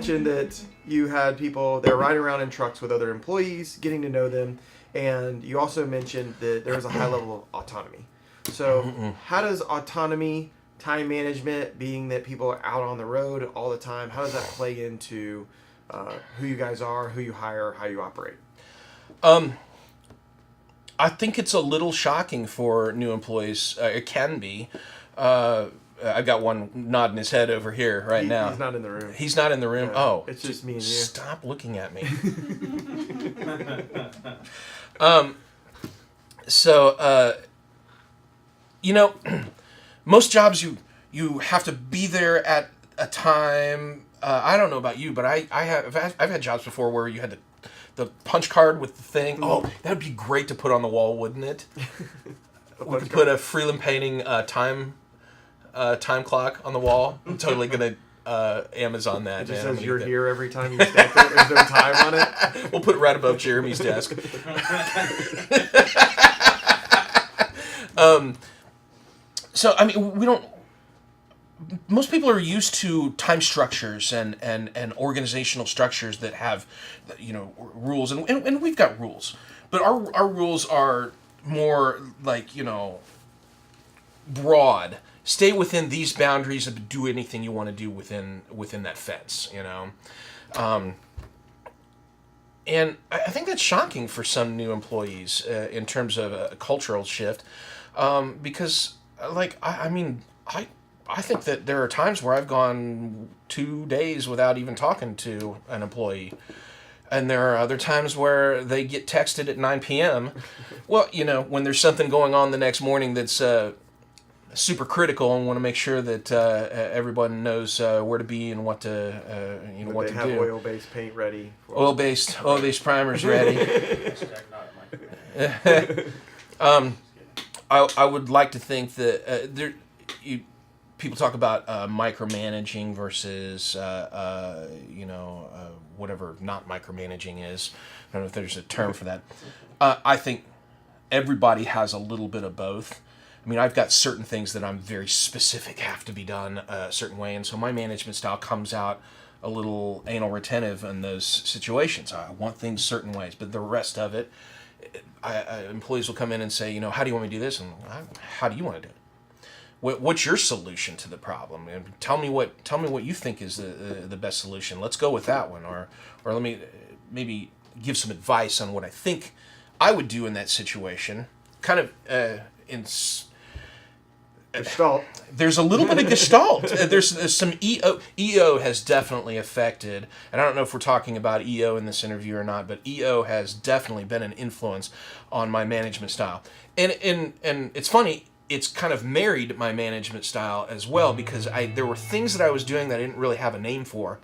mentioned that you had people that were riding around in trucks with other employees, getting to know them, and you also mentioned that there was a high level of autonomy. So how does autonomy, time management, being that people are out on the road all the time, how does that play into who you guys are, who you hire, how you operate? I think it's a little shocking for new employees. It can be. I've got one nodding his head over here now. He's not in the room. He's not in the room? Yeah, oh. It's just me and you. Stop looking at me. Most jobs you have to be there at a time. I don't know about you, but I've had jobs before where you had the punch card with the thing. Oh, that would be great to put on the wall, wouldn't it? We could put a Freeland painting time clock on the wall. I'm totally gonna Amazon that. It just man. says you're here every time you step there. There's no time on it. We'll put it right above Jeremy's desk. So I mean, we don't. Most people are used to time structures and organizational structures that have, rules, and we've got rules, but our rules are more like, broad. Stay within these boundaries and do anything you want to do within that fence, And I think that's shocking for some new employees in terms of a cultural shift, because, I think that there are times where I've gone 2 days without even talking to an employee. And there are other times where they get texted at 9 p.m. Well, when there's something going on the next morning that's super critical and want to make sure that everyone knows where to be and what to what to do. They have oil-based paint ready. Oil-based primers ready. I would like to think that people talk about micromanaging versus whatever not micromanaging is. I don't know if there's a term for that. I think everybody has a little bit of both. I mean, I've got certain things that I'm very specific have to be done a certain way, and so my management style comes out a little anal retentive in those situations. I want things certain ways, but the rest of it, employees will come in and say, how do you want me to do this? And how do you want to do it? What's your solution to the problem? And tell me what you think is the best solution. Let's go with that one, or let me maybe give some advice on what I think I would do in that situation. Kind of Gestalt. There's a little bit of gestalt. There's some EO. EO has definitely affected, and I don't know if we're talking about EO in this interview or not, but EO has definitely been an influence on my management style. And it's funny. It's kind of married my management style as well, because there were things that I was doing that I didn't really have a name for,